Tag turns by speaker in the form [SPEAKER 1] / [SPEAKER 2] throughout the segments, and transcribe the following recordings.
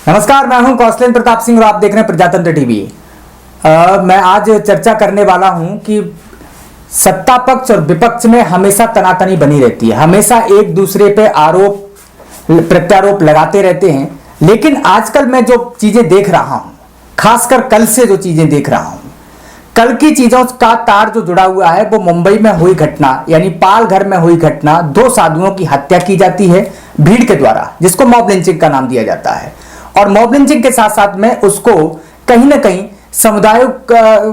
[SPEAKER 1] नमस्कार, मैं हूं कौशलेंद्र प्रताप सिंह और आप देख रहे हैं प्रजातंत्र टीवी। मैं आज चर्चा करने वाला हूं कि सत्ता पक्ष और विपक्ष में हमेशा तनातनी बनी रहती है, हमेशा एक दूसरे पे आरोप प्रत्यारोप लगाते रहते हैं। लेकिन आजकल मैं जो चीजें देख रहा हूं, खासकर कल से जो चीजें देख रहा हूं, कल की चीजों का तार जो जुड़ा हुआ है वो मुंबई में हुई घटना, यानी पाल घर में हुई घटना। 2 साधुओं की हत्या की जाती है भीड़ के द्वारा, जिसको मॉब लिंचिंग का नाम दिया जाता है। और मॉब लिंचिंग के साथ साथ में उसको कहीं ना कहीं समुदायों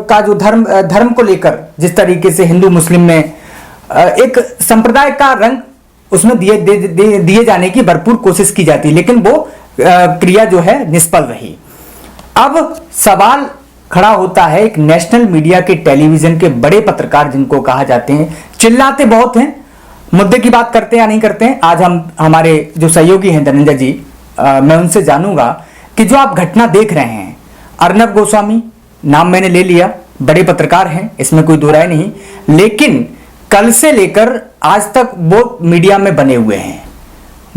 [SPEAKER 1] का जो धर्म को लेकर जिस तरीके से हिंदू मुस्लिम में एक संप्रदाय का रंग उसमें दिए जाने की भरपूर कोशिश की जाती है, लेकिन वो क्रिया जो है निष्फल रही। अब सवाल खड़ा होता है, एक नेशनल मीडिया के टेलीविजन के बड़े पत्रकार जिनको कहा जाते हैं, चिल्लाते बहुत हैं, मुद्दे की बात करते हैं या नहीं करते हैं। आज हम हमारे जो सहयोगी हैं धनंजय जी, मैं उनसे जानूंगा कि जो आप घटना देख रहे हैं, अर्नब गोस्वामी नाम मैंने ले लिया, बड़े पत्रकार हैं, इसमें कोई दो राय नहीं, लेकिन कल से लेकर आज तक वो मीडिया में बने हुए हैं।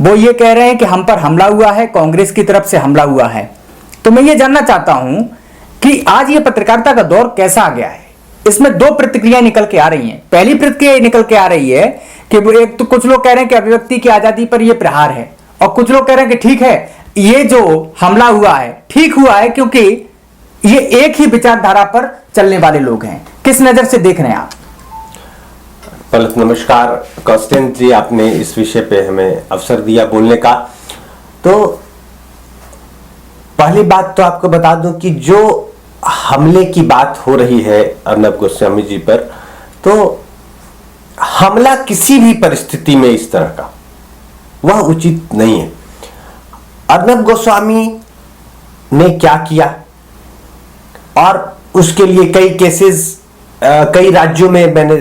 [SPEAKER 1] वो ये कह रहे हैं कि हम पर हमला हुआ है, कांग्रेस की तरफ से हमला हुआ है। तो मैं ये जानना चाहता हूं कि आज ये पत्रकारिता का दौर कैसा आ गया है। इसमें 2 प्रतिक्रियाएं निकल के आ रही हैं। पहली प्रतिक्रिया निकल के आ रही है कि एक तो कुछ लोग कह रहे हैं कि अभिव्यक्ति की आजादी पर यह प्रहार है, और कुछ लोग कह रहे हैं कि ठीक है, ये जो हमला हुआ है ठीक हुआ है क्योंकि ये एक ही विचारधारा पर चलने वाले लोग हैं। किस नजर से देख रहे हैं आप?
[SPEAKER 2] नमस्कार कौशलेंद्र जी, आपने इस विषय पे हमें अवसर दिया बोलने का। तो पहली बात तो आपको बता दूं कि जो हमले की बात हो रही है अर्नब गोस्वामी जी पर, तो हमला किसी भी परिस्थिति में इस तरह का वह उचित नहीं है। अर्नब गोस्वामी ने क्या किया और उसके लिए कई केसेस कई राज्यों में मैंने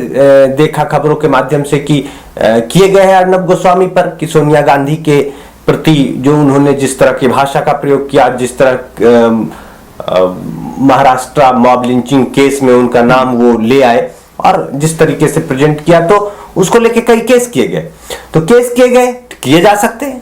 [SPEAKER 2] देखा खबरों के माध्यम से कि किए गए हैं अर्नब गोस्वामी पर, कि सोनिया गांधी के प्रति जो उन्होंने जिस तरह की भाषा का प्रयोग किया, जिस तरह महाराष्ट्र मॉब लिंचिंग केस में उनका नाम वो ले आए और जिस तरीके से प्रेजेंट किया, तो उसको लेके कई केस किए गए। तो केस किए जा सकते हैं,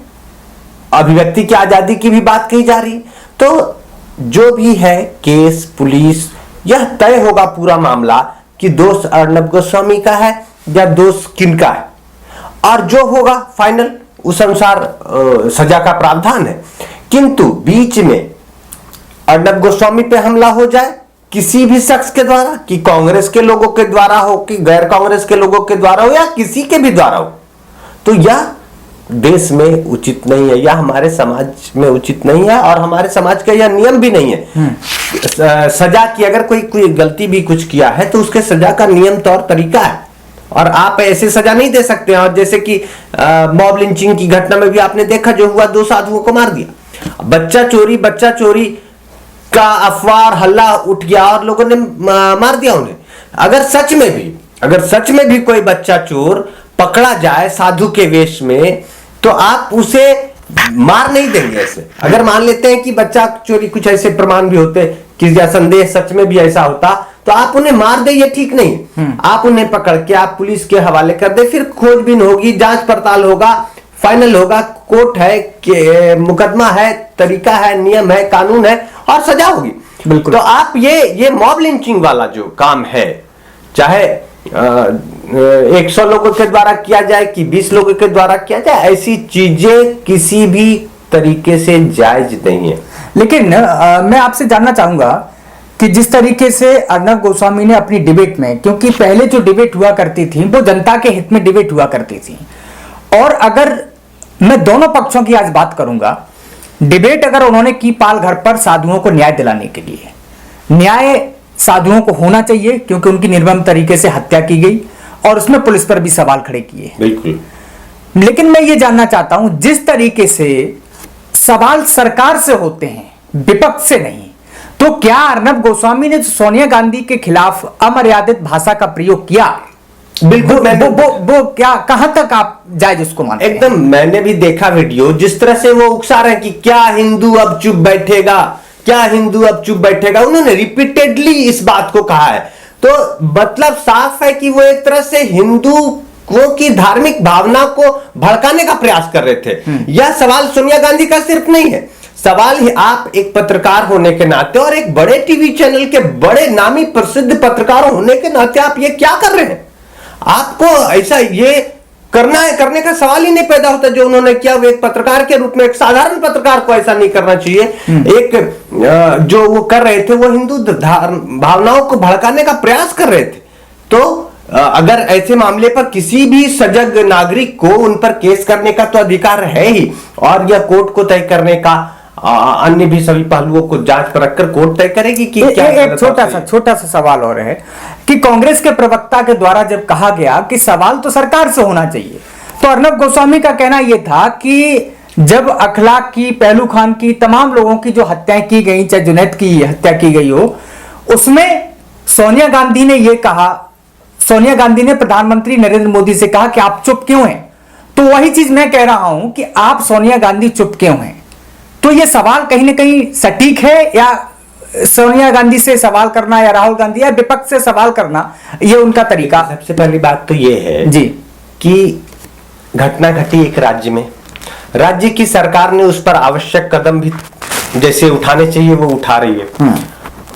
[SPEAKER 2] अभिव्यक्ति की आजादी की भी बात कही जा रही। तो जो भी है केस, पुलिस, यह तय होगा पूरा मामला कि दोष अर्नब गोस्वामी का है या दोष किनका है, और जो होगा फाइनल उस अनुसार सजा का प्रावधान है। किंतु बीच में अर्नब गोस्वामी पे हमला हो जाए किसी भी शख्स के द्वारा, कि कांग्रेस के लोगों के द्वारा हो, कि गैर कांग्रेस के लोगों के द्वारा हो, या किसी के भी द्वारा हो, तो यह देश में उचित नहीं है, या हमारे समाज में उचित नहीं है, और हमारे समाज का यह नियम भी नहीं है। सजा की अगर कोई गलती भी कुछ किया है तो उसके सजा का नियम तौर तरीका है, और आप ऐसे सजा नहीं दे सकते हैं। और जैसे कि मॉब लिंचिंग की घटना में भी आपने देखा जो हुआ, 2 साधुओं को मार दिया। बच्चा चोरी का अफवाह हल्ला उठ गया और लोगों ने मार दिया उन्हें। अगर सच में भी कोई बच्चा चोर पकड़ा जाए साधु के वेश में, तो आप उसे मार नहीं देंगे ऐसे। अगर मान लेते हैं कि बच्चा चोरी कुछ ऐसे प्रमाण भी होते कि या संदेह सच में भी ऐसा होता, तो आप उन्हें मार दे, ये ठीक नहीं। आप उन्हें पकड़ के आप पुलिस के हवाले कर दे, फिर खोजबीन होगी, जांच पड़ताल होगा, फाइनल होगा, कोर्ट है, मुकदमा है, तरीका है, नियम है, कानून है, और सजा होगी।
[SPEAKER 1] बिल्कुल।
[SPEAKER 2] तो आप ये मॉब लिंचिंग वाला जो काम है, चाहे 100 लोगों के द्वारा किया जाए कि 20 लोगों के द्वारा किया जाए, ऐसी चीजें किसी भी तरीके से जायज नहीं है।
[SPEAKER 1] लेकिन मैं आपसे जानना चाहूंगा कि जिस तरीके से अर्नब गोस्वामी ने अपनी डिबेट में, क्योंकि पहले जो डिबेट हुआ करती थी वो जनता के हित में डिबेट हुआ करती थी, और अगर मैं दोनों पक्षों की आज बात करूंगा, डिबेट अगर उन्होंने की पाल घर पर साधुओं को न्याय दिलाने के लिए, न्याय साधुओं को होना चाहिए क्योंकि उनकी निर्मम तरीके से हत्या की गई, और उसमें पुलिस पर भी सवाल खड़े किए।
[SPEAKER 2] बिल्कुल।
[SPEAKER 1] लेकिन मैं ये जानना चाहता हूं, जिस तरीके से सवाल सरकार से होते हैं, विपक्ष से नहीं, तो क्या अर्नब गोस्वामी ने सोनिया गांधी के खिलाफ अमर्यादित भाषा का प्रयोग किया?
[SPEAKER 2] बिल्कुल।
[SPEAKER 1] वो क्या, कहां तक आप जायज उसको मानते हैं?
[SPEAKER 2] एकदम, मैंने भी देखा वीडियो, जिस तरह से वो उकसा रहे हैं कि क्या हिंदू अब चुप बैठेगा, क्या हिंदू अब चुप बैठेगा, उन्होंने रिपीटेडली इस बात को कहा है। तो मतलब साफ है कि वो एक तरह से हिंदुओं की धार्मिक भावना को भड़काने का प्रयास कर रहे थे। यह सवाल सोनिया गांधी का सिर्फ नहीं है, सवाल ही आप एक पत्रकार होने के नाते और एक बड़े टीवी चैनल के बड़े नामी प्रसिद्ध पत्रकार होने के नाते आप ये क्या कर रहे हैं? आपको ऐसा ये करना है, करने का सवाल ही नहीं पैदा होता जो उन्होंने किया। वो एक पत्रकार के रूप में, एक साधारण पत्रकार को ऐसा नहीं करना चाहिए। एक जो वो कर रहे थे, वो हिंदू भावनाओं को भड़काने का प्रयास कर रहे थे। तो अगर ऐसे मामले पर किसी भी सजग नागरिक को उन पर केस करने का तो अधिकार है ही, और यह कोर्ट को तय करने का, अन्य भी सभी पहलुओं को जांच पर रखकर कोर्ट तय करेगी कि क्या।
[SPEAKER 1] एक छोटा सा सवाल और है कि कांग्रेस के प्रवक्ता के द्वारा जब कहा गया कि सवाल तो सरकार से होना चाहिए, तो अर्नब गोस्वामी का कहना यह था कि जब अखलाक की, पहलू खान की, तमाम लोगों की जो हत्याएं की गई, चाहे जुनैद की हत्या की गई हो, उसमें सोनिया गांधी ने यह कहा, सोनिया गांधी ने प्रधानमंत्री नरेंद्र मोदी से कहा कि आप चुप क्यों हैं। तो वही चीज मैं कह रहा हूं कि आप सोनिया गांधी चुप क्यों हैं। तो यह सवाल कहीं ना कहीं सटीक है, या सोनिया गांधी से सवाल करना या राहुल गांधी या विपक्ष से सवाल करना ये उनका तरीका।
[SPEAKER 2] सबसे पहली बात तो ये है
[SPEAKER 1] जी
[SPEAKER 2] कि घटना घटी एक राज्य में, राज्य की सरकार ने उस पर आवश्यक कदम भी जैसे उठाने चाहिए वो उठा रही है।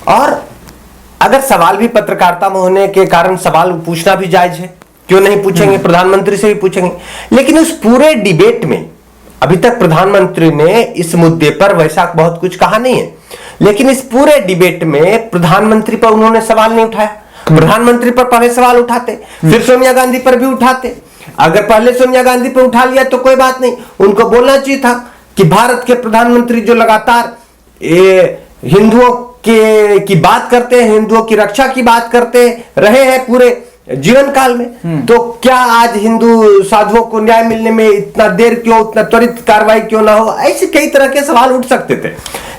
[SPEAKER 2] और अगर सवाल भी पत्रकारिता में होने के कारण सवाल पूछना भी जायज है, क्यों नहीं पूछेंगे, प्रधानमंत्री से भी पूछेंगे। लेकिन उस पूरे डिबेट में अभी तक प्रधानमंत्री ने इस मुद्दे पर वैसा बहुत कुछ कहा नहीं है, लेकिन इस पूरे डिबेट में प्रधानमंत्री पर उन्होंने सवाल नहीं उठाया। प्रधानमंत्री पर पहले सवाल उठाते, फिर सोनिया गांधी पर भी उठाते। अगर पहले सोनिया गांधी पर उठा लिया तो कोई बात नहीं, उनको बोलना चाहिए था कि भारत के प्रधानमंत्री जो लगातार हिंदुओं की बात करते हैं, हिंदुओं की रक्षा की बात करते रहे हैं पूरे जीवन काल में, तो क्या आज हिंदू साधुओं को न्याय मिलने में इतना देर क्यों, इतना त्वरित कार्रवाई क्यों ना हो, ऐसे कई तरह के सवाल उठ सकते थे।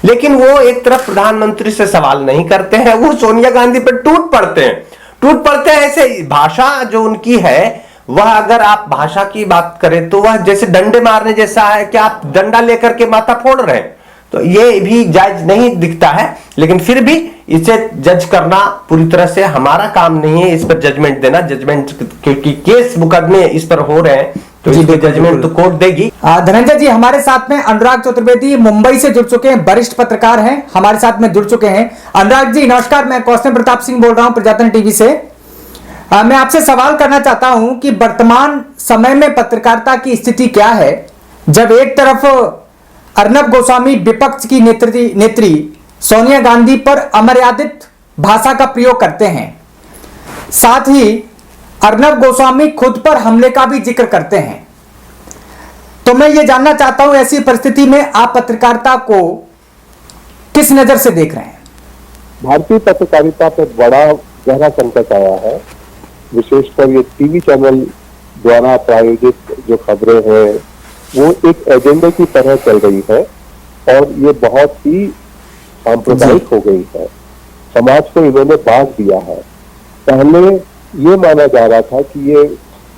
[SPEAKER 2] लेकिन वो एक तरफ प्रधानमंत्री से सवाल नहीं करते हैं, वो सोनिया गांधी पर टूट पड़ते हैं। ऐसे भाषा जो उनकी है, वह अगर आप भाषा की बात करें तो वह जैसे डंडे मारने जैसा है कि आप डंडा लेकर के माथा फोड़ रहे हैं, तो ये भी जायज नहीं दिखता है। लेकिन फिर भी इसे जज करना पूरी तरह से हमारा काम नहीं है, इस पर जजमेंट देना। जजमेंट क्योंकि केस मुकदमे इस पर हो रहे हैं, तो इसको जजमेंट तो कोर्ट देगी।
[SPEAKER 1] धनंजय जी हमारे साथ में अनुराग चतुर्वेदी मुंबई से जुड़ चुके हैं, वरिष्ठ पत्रकार हैं, हमारे साथ में जुड़ चुके हैं। अनुराग जी नमस्कार, मैं कौस्तुभ प्रताप सिंह बोल रहा हूं प्रजातंत्र टीवी से। मैं आपसे सवाल करना चाहता हूं कि वर्तमान समय में पत्रकारिता की स्थिति क्या है, जब एक तरफ अर्नब गोस्वामी विपक्ष की नेत्री सोनिया गांधी पर अमर्यादित भाषा का प्रयोग करते हैं, साथ ही अर्नब गोस्वामी खुद पर हमले का भी जिक्र करते हैं। तो मैं ये जानना चाहता हूं ऐसी परिस्थिति में आप पत्रकारिता को किस नजर से देख रहे हैं?
[SPEAKER 3] भारतीय पत्रकारिता पर बड़ा गहरा संकट आया है, विशेषकर ये टीवी चैनल द्वारा प्रायोजित जो खबरें हैं वो एक एजेंडे की तरह चल रही है और ये बहुत ही सांप्रदायिक हो गई है। समाज को इन्होंने बांट दिया है। पहले ये माना जा रहा था कि ये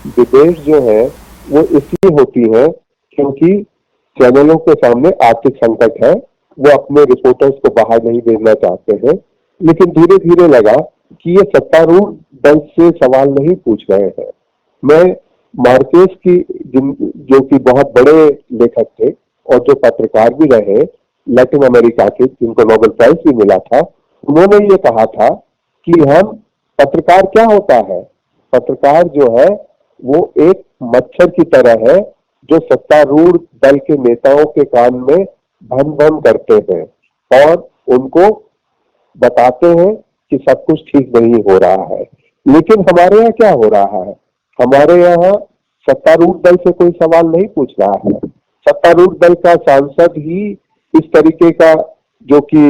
[SPEAKER 3] डिबेट जो है वो इसलिए होती है क्योंकि चैनलों के सामने आर्थिक संकट है, वो अपने रिपोर्टर्स को बाहर नहीं भेजना चाहते हैं। लेकिन धीरे धीरे लगा कि ये सत्तारूढ़ दल से सवाल नहीं पूछ रहे हैं। मैं मार्केस की जो कि बहुत बड़े लेखक थे और जो पत्रकार भी रहे लैटिन अमेरिका के, जिनको नोबेल प्राइज भी मिला था, उन्होंने ये कहा था कि हम पत्रकार क्या होता है, पत्रकार जो है वो एक मच्छर की तरह है जो सत्तारूढ़ दल के नेताओं के कान में भन भन करते हैं और उनको बताते हैं कि सब कुछ ठीक नहीं हो रहा है। लेकिन हमारे यहाँ क्या हो रहा है, हमारे यहाँ सत्तारूढ़ दल से कोई सवाल नहीं पूछ रहा है। सत्तारूढ़ दल का सांसद ही इस तरीके का जो कि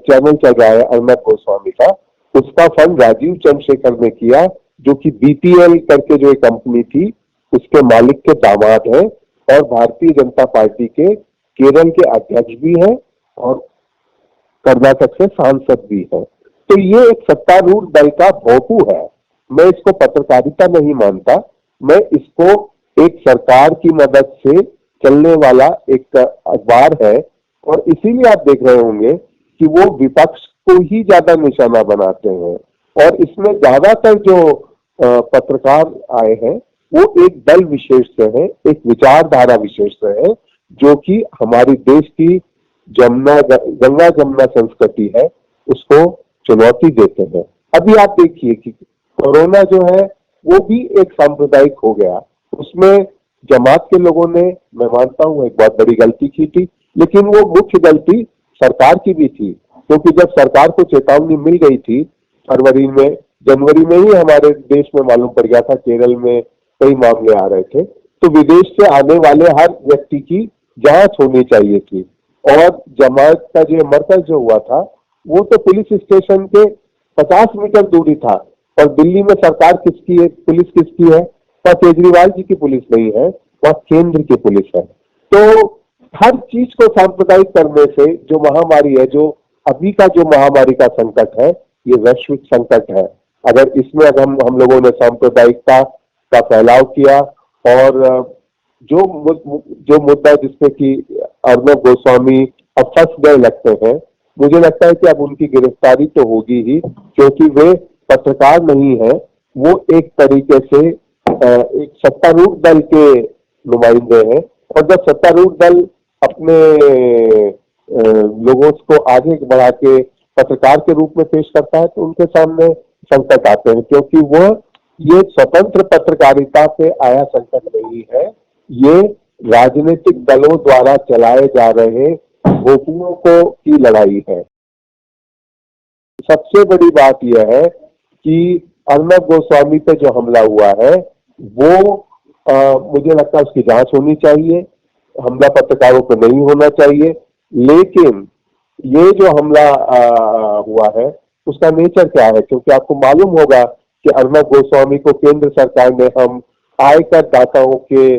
[SPEAKER 3] चैनल चल रहा है अर्नब गोस्वामी का, उसका फंड राजीव चंद्रशेखर ने किया, जो कि बीपीएल करके जो एक कंपनी थी उसके मालिक के दामाद हैं और भारतीय जनता पार्टी के केरल के अध्यक्ष भी हैं और कर्नाटक से सांसद भी हैं। तो ये एक सत्तारूढ़ दल का भोपू है। मैं इसको पत्रकारिता नहीं मानता, मैं इसको एक सरकार की मदद से चलने वाला एक अखबार है और इसीलिए आप देख रहे होंगे कि वो विपक्ष को ही ज्यादा निशाना बनाते हैं और इसमें ज्यादातर जो पत्रकार आए हैं वो एक दल विशेष से है, एक विचारधारा विशेष से है, जो कि हमारी देश की गंगा जमुना संस्कृति है उसको चुनौती देते हैं। अभी आप देखिए कि कोरोना जो है वो भी एक सांप्रदायिक हो गया, उसमें जमात के लोगों ने, मैं मानता हूं, एक बहुत बड़ी गलती की थी, लेकिन वो मुख्य गलती सरकार की भी थी, क्योंकि जब सरकार को चेतावनी मिल गई थी जनवरी में ही हमारे देश में मालूम पड़ गया था, केरल में कई मामले आ रहे थे, तो विदेश से आने वाले हर व्यक्ति की जांच होनी चाहिए थी। और जमात का जो मरकज जो हुआ था वो तो पुलिस स्टेशन के 50 मीटर दूरी था, और दिल्ली में सरकार किसकी है, पुलिस किसकी है? वह केजरीवाल जी की पुलिस नहीं है, वह केंद्र की पुलिस है। तो हर चीज को सांप्रदायिक करने से जो महामारी है, जो अभी का जो महामारी का संकट है, ये वैश्विक संकट है। अगर इसमें अगर हम लोगों ने सांप्रदायिकता का फैलाव किया, और जो मुद्दा जिसपे कि अर्नब गोस्वामी अब फंस गए लगते हैं, मुझे लगता है कि अब उनकी गिरफ्तारी तो होगी ही, क्योंकि वे पत्रकार नहीं है, वो एक तरीके से एक सत्तारूढ़ दल के नुमाइंदे हैं, और जब सत्तारूढ़ दल अपने लोगों को आगे बढ़ा के पत्रकार के रूप में पेश करता है तो उनके सामने संकट आते हैं, क्योंकि वो ये स्वतंत्र पत्रकारिता पे आया संकट नहीं है, ये राजनीतिक दलों द्वारा चलाए जा रहे भोपुओं को की लड़ाई है। सबसे बड़ी बात यह है कि अर्नब गोस्वामी पे जो हमला हुआ है वो मुझे लगता है उसकी जांच होनी चाहिए, हमला पत्रकारों पर नहीं होना चाहिए। लेकिन ये जो हमला हुआ है उसका नेचर क्या है, क्योंकि आपको मालूम होगा कि अर्नब गोस्वामी को केंद्र सरकार ने हम आयकर दाताओं के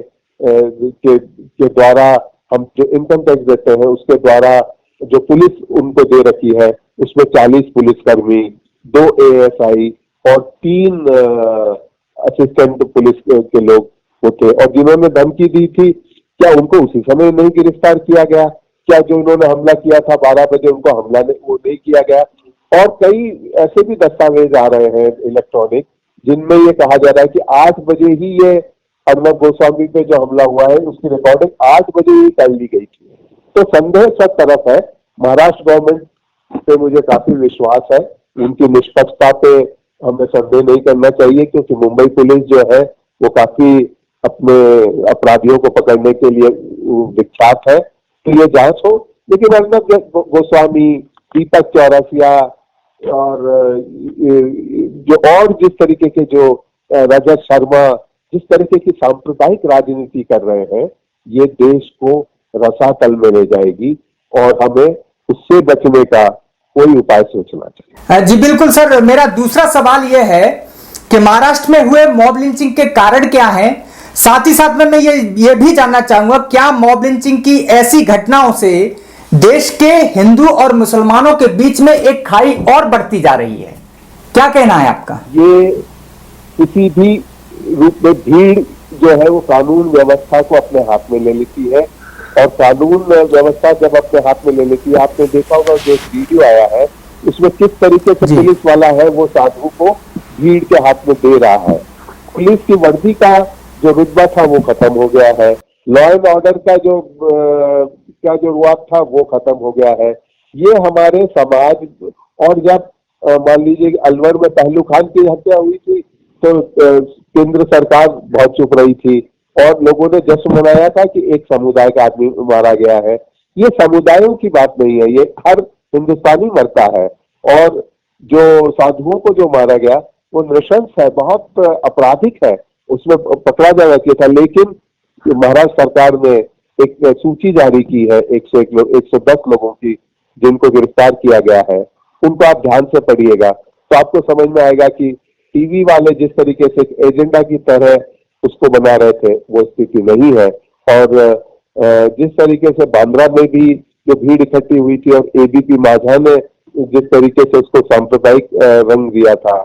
[SPEAKER 3] द्वारा हम जो इनकम टैक्स देते हैं उसके द्वारा जो पुलिस उनको दे रखी है, उसमें 40 पुलिसकर्मी, 2 ASI और 3 असिस्टेंट पुलिस के लोग होते, और जिन्होंने धमकी दी थी, क्या उनको उसी समय नहीं गिरफ्तार किया गया? क्या जो उन्होंने हमला किया था 12 बजे उनको हमला वो नहीं किया गया? और कई ऐसे भी दस्तावेज आ रहे हैं इलेक्ट्रॉनिक जिनमें ये कहा जा रहा है कि 8 बजे ही ये अर्नब गोस्वामी पे जो हमला हुआ है उसकी रिकॉर्डिंग 8 बजे ही कर ली गई थी। तो संदेह सब तरफ है। महाराष्ट्र गवर्नमेंट पे मुझे काफी विश्वास है, उनकी निष्पक्षता पे हमें संदेह नहीं करना चाहिए, क्योंकि मुंबई पुलिस जो है वो काफी अपने अपराधियों को पकड़ने के लिए विख्यात है, तो ये जांच हो। लेकिन अर्नब गोस्वामी, दीपक चौरसिया और जिस तरीके के जो रजत शर्मा जिस तरीके की सांप्रदायिक राजनीति कर रहे हैं, ये देश को रसातल में ले जाएगी और हमें उससे बचने का कोई उपाय सोचना चाहिए।
[SPEAKER 1] जी बिल्कुल सर, मेरा दूसरा सवाल यह है कि महाराष्ट्र में हुए मॉब लिंचिंग के कारण क्या हैं? साथ ही साथ में मैं ये भी जानना चाहूंगा, क्या मॉब लिंचिंग की ऐसी घटनाओं से देश के हिंदू और मुसलमानों के बीच में एक खाई और बढ़ती जा रही है? क्या कहना है आपका?
[SPEAKER 3] ये किसी भी रूप में भीड़ जो है वो कानून व्यवस्था को अपने हाथ में ले लेती है, और कानून व्यवस्था जब अपने हाथ में ले लेती है, आपने देखा होगा जो एक वीडियो आया है उसमें किस तरीके से पुलिस वाला है वो साधु को भीड़ के हाथ में दे रहा है। पुलिस की वर्दी का जो रुतबा था वो खत्म हो गया है, लॉ एंड ऑर्डर का जो रुआब था वो खत्म हो गया है। ये हमारे समाज, और जब मान लीजिए अलवर में पहलू खान की हत्या हुई थी तो केंद्र सरकार बहुत चुप रही थी और लोगों ने जश्न मनाया था कि एक समुदाय का आदमी मारा गया है। ये समुदायों की बात नहीं है, ये हर हिंदुस्तानी मरता है, और जो साधुओं को जो मारा गया वो नृशंस है, बहुत आपराधिक है, उसमें पकड़ा जाना चाहिए था। लेकिन महाराष्ट्र सरकार ने एक सूची जारी की है 110 लोगों की जिनको गिरफ्तार किया गया है, उनको आप ध्यान से पढ़िएगा तो आपको समझ में आएगा कि टीवी वाले जिस तरीके से एजेंडा की तरह उसको बना रहे थे वो स्थिति नहीं है। और जिस तरीके से बांद्रा में भी जो भीड़ इकट्ठी हुई थी और ABP माझा ने जिस तरीके से उसको सांप्रदायिक रंग दिया था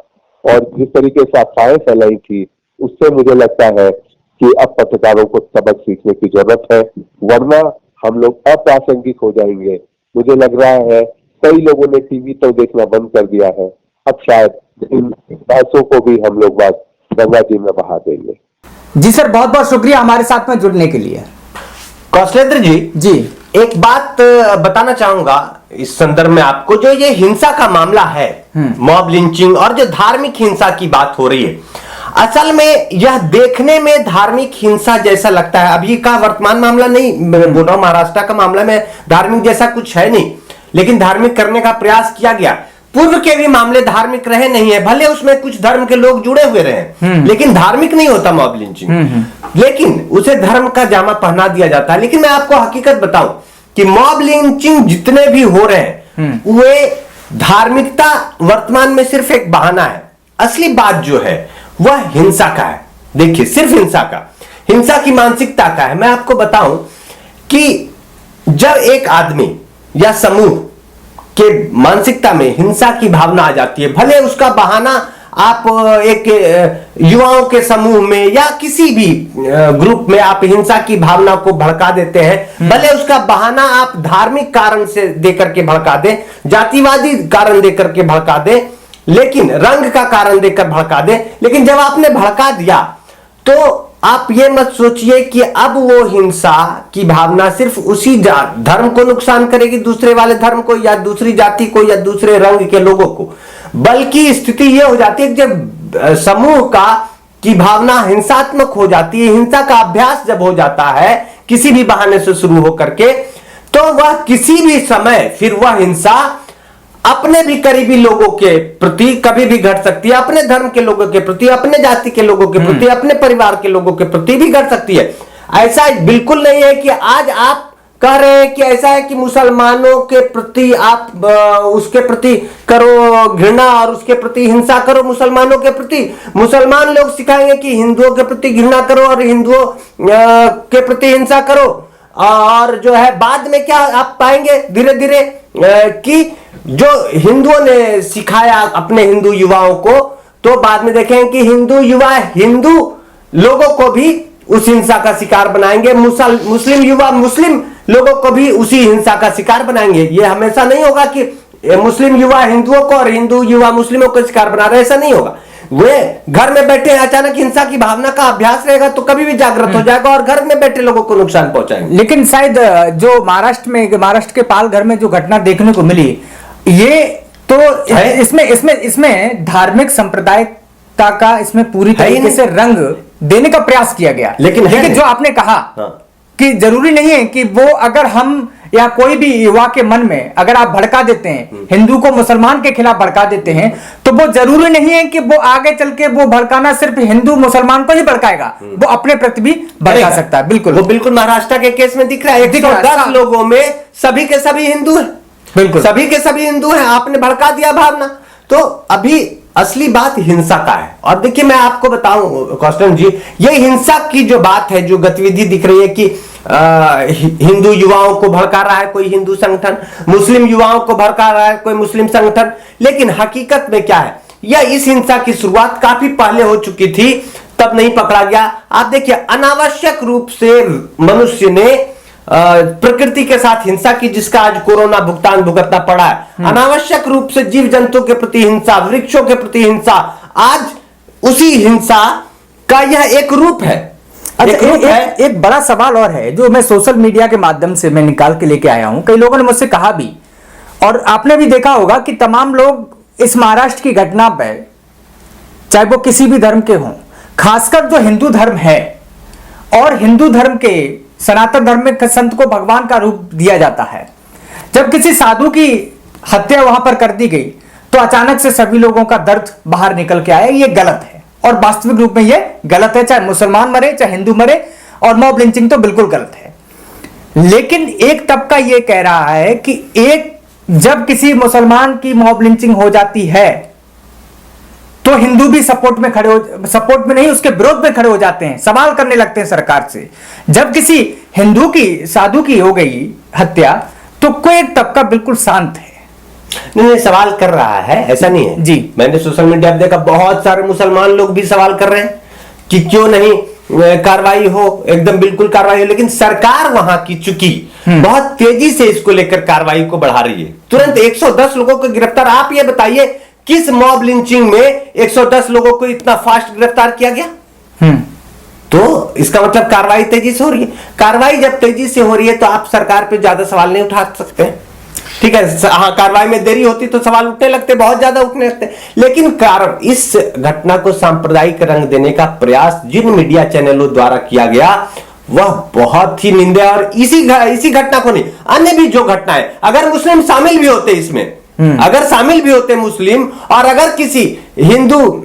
[SPEAKER 3] और जिस तरीके से अफवाहें फैलाई थी, उससे मुझे लगता है कि अब पत्रकारों को सबक सीखने की जरूरत है, वरना हम लोग अप्रासंगिक हो जाएंगे। मुझे लग रहा है कई लोगों ने टीवी तो देखना बंद कर दिया है, अब शायद इन बहसों को भी हम लोग बात गंगा जी में बहा देंगे।
[SPEAKER 1] जी सर, बहुत बहुत शुक्रिया हमारे साथ में जुड़ने के लिए।
[SPEAKER 2] कौशलेंद्र जी
[SPEAKER 1] जी
[SPEAKER 2] एक बात बताना चाहूंगा इस संदर्भ में आपको, जो ये हिंसा का मामला है, मॉब लिंचिंग और जो धार्मिक हिंसा की बात हो रही है, असल में यह देखने में धार्मिक हिंसा जैसा लगता है। अभी का वर्तमान मामला नहीं बोल रहा हूं, महाराष्ट्र का मामला में धार्मिक जैसा कुछ है नहीं, लेकिन धार्मिक करने का प्रयास किया गया। पूर्व के भी मामले धार्मिक रहे नहीं है, भले उसमें कुछ धर्म के लोग जुड़े हुए रहे, लेकिन धार्मिक नहीं होता मॉब लिंचिंग, लेकिन उसे धर्म का जामा पहना दिया जाता है। लेकिन मैं आपको हकीकत बताऊं कि मॉब लिंचिंग जितने भी हो रहे हैं वे धार्मिकता वर्तमान में सिर्फ एक बहाना है। असली बात जो है वह हिंसा का है। देखिए, सिर्फ हिंसा का, हिंसा की मानसिकता का है। मैं आपको बताऊं कि जब एक आदमी या समूह के मानसिकता में हिंसा की भावना आ जाती है, भले उसका बहाना आप एक युवाओं के समूह में या किसी भी ग्रुप में आप हिंसा की भावना को भड़का देते हैं, भले उसका बहाना आप धार्मिक कारण से देकर के भड़का दें, जातिवादी कारण देकर के भड़का दें, लेकिन रंग का कारण देकर भड़का दें, लेकिन जब आपने भड़का दिया तो आप ये मत सोचिए कि अब वो हिंसा की भावना सिर्फ उसी धर्म को नुकसान करेगी, दूसरे वाले धर्म को या दूसरी जाति को या दूसरे रंग के लोगों को, बल्कि स्थिति ये हो जाती है कि जब समूह का की भावना हिंसात्मक हो जाती है, हिंसा का अभ्यास जब हो जाता है किसी भी बहाने से शुरू होकर के, तो वह किसी भी समय फिर वह हिंसा अपने भी करीबी लोगों के प्रति कभी भी घट सकती है, अपने धर्म के लोगों के प्रति, अपने जाति के लोगों के प्रति, अपने परिवार के लोगों के प्रति भी घट सकती है। ऐसा बिल्कुल नहीं है कि आज आप कह रहे हैं कि ऐसा है कि मुसलमानों के प्रति आप उसके प्रति करो घृणा और उसके प्रति हिंसा करो। मुसलमानों के प्रति मुसलमान लोग सिखाएंगे कि हिंदुओं के प्रति घृणा करो और हिंदुओं के प्रति हिंसा करो, और जो है बाद में क्या आप पाएंगे धीरे धीरे कि जो हिंदुओं ने सिखाया अपने हिंदू युवाओं को, तो बाद में देखें कि हिंदू युवा हिंदू लोगों को भी उस हिंसा का शिकार बनाएंगे, मुस्लिम युवा मुस्लिम लोगों को भी उसी हिंसा का शिकार बनाएंगे। ये हमेशा नहीं होगा कि मुस्लिम युवा हिंदुओं को और हिंदू युवा मुस्लिमों को शिकार बना रहे, ऐसा नहीं होगा। वे घर में बैठे अचानक हिंसा की भावना का अभ्यास रहेगा तो कभी भी जागृत हो जाएगा और घर में बैठे लोगों को नुकसान पहुंचाएंगे।
[SPEAKER 1] लेकिन शायद जो महाराष्ट्र के पालघर में जो घटना देखने को मिली, ये तो इसमें धार्मिक सांप्रदायिकता का इसमें पूरी तरीके से रंग देने का प्रयास किया गया। लेकिन जो आपने कहा कि जरूरी नहीं है कि वो अगर हम या कोई भी युवा के मन में अगर आप भड़का देते हैं, हिंदू को मुसलमान के खिलाफ भड़का देते हैं, तो वो जरूरी नहीं है कि वो आगे चल के वो भड़काना सिर्फ हिंदू मुसलमान को ही भड़काएगा, वो अपने प्रति भी भड़का सकता है। बिल्कुल,
[SPEAKER 2] वो बिल्कुल महाराष्ट्र के केस में दिख रहा है। 110 लोगों में सभी के सभी हिंदू हैं, बिल्कुल सभी के सभी हिंदू हैं, आपने भड़का दिया भावना। तो अभी असली बात हिंसा का है। और देखिए, मैं आपको बताऊं कौशल जी, ये हिंसा की जो बात है, जो गतिविधि दिख रही है कि हिंदू युवाओं को भड़का रहा है कोई हिंदू संगठन, मुस्लिम युवाओं को भड़का रहा है कोई मुस्लिम संगठन, लेकिन हकीकत में क्या है, यह इस हिंसा की शुरुआत काफी पहले हो चुकी थी, तब नहीं पकड़ा गया। आप देखिए, अनावश्यक रूप से मनुष्य ने प्रकृति के साथ हिंसा की, जिसका आज कोरोना भुगतान भुगतना पड़ा है। अनावश्यक रूप से जीव जंतु के प्रति हिंसा, वृक्षों के प्रति हिंसा, आज उसी हिंसा का यह एक रूप है।
[SPEAKER 1] एक बड़ा सवाल और है जो मैं सोशल मीडिया के माध्यम से मैं निकाल के लेके आया हूं, कई लोगों ने मुझसे कहा भी, और आपने भी देखा होगा कि तमाम लोग इस महाराष्ट्र की घटना पर, चाहे वो किसी भी धर्म के हों, खासकर जो हिंदू धर्म है और हिंदू धर्म के सनातन धर्म में संत को भगवान का रूप दिया जाता है, जब किसी साधु की हत्या वहां पर कर दी गई तो अचानक से सभी लोगों का दर्द बाहर निकल के आया। ये गलत है और वास्तविक रूप में ये गलत है, चाहे मुसलमान मरे चाहे हिंदू मरे, और मॉब लिंचिंग तो बिल्कुल गलत है। लेकिन एक तबका ये कह रहा है कि जब किसी मुसलमान की मॉब लिंचिंग हो जाती है तो हिंदू भी सपोर्ट में नहीं, उसके विरोध में खड़े हो जाते हैं, सवाल करने लगते हैं सरकार से। जब किसी हिंदू की साधु की हो गई हत्या तो कोई तबका बिल्कुल शांत है,
[SPEAKER 2] नहीं सवाल कर रहा है, ऐसा नहीं है
[SPEAKER 1] जी।
[SPEAKER 2] मैंने सोशल मीडिया पर देखा, बहुत सारे मुसलमान लोग भी सवाल कर रहे हैं कि क्यों नहीं कार्रवाई हो, एकदम बिल्कुल कार्रवाई हो, लेकिन सरकार वहां की चुकी बहुत तेजी से इसको लेकर कार्रवाई को बढ़ा रही है। तुरंत 110 लोगों को गिरफ्तार। आप ये बताइए, किस मॉब लिंचिंग में 110 लोगों को इतना फास्ट गिरफ्तार किया गया? तो इसका मतलब कार्रवाई तेजी से हो रही है। कार्रवाई जब तेजी से हो रही है तो आप सरकार पे ज्यादा सवाल नहीं उठा सकते हैं, ठीक है। हाँ, कार्रवाई में देरी होती तो सवाल उठने लगते, बहुत ज्यादा उठने लगते। लेकिन इस घटना को सांप्रदायिक रंग देने का प्रयास जिन मीडिया चैनलों द्वारा किया गया वह बहुत ही निंदनीय। और इसी घटना को नहीं, अन्य भी जो घटनाएं, अगर मुस्लिम शामिल भी होते इसमें, अगर शामिल भी होते मुस्लिम, और अगर किसी हिंदू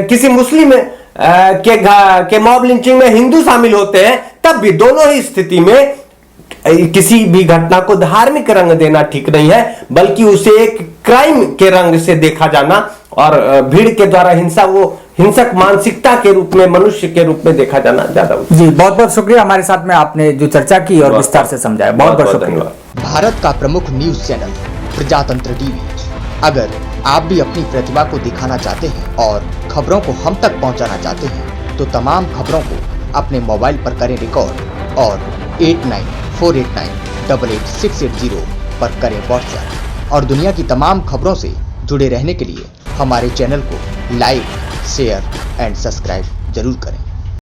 [SPEAKER 2] किसी मुस्लिम के मॉब लिंचिंग में हिंदू शामिल होते हैं, तब भी दोनों ही स्थिति में किसी भी घटना को धार्मिक रंग देना ठीक नहीं है, बल्कि उसे एक क्राइम के रंग से देखा जाना और भीड़ के द्वारा हिंसक मानसिकता के रूप में, मनुष्य के रूप में देखा जाना ज्यादा उचित।
[SPEAKER 1] जी, बहुत बहुत शुक्रिया हमारे साथ में आपने जो चर्चा की और विस्तार से समझाया, बहुत बहुत शुक्रिया।
[SPEAKER 4] भारत का प्रमुख न्यूज चैनल प्रजातंत्र टीवी। अगर आप भी अपनी प्रतिभा को दिखाना चाहते हैं और खबरों को हम तक पहुंचाना चाहते हैं तो तमाम खबरों को अपने मोबाइल पर करें रिकॉर्ड और 8948988680 पर करें व्हाट्सएप। और दुनिया की तमाम खबरों से जुड़े रहने के लिए हमारे चैनल को लाइक, शेयर एंड सब्सक्राइब जरूर करें।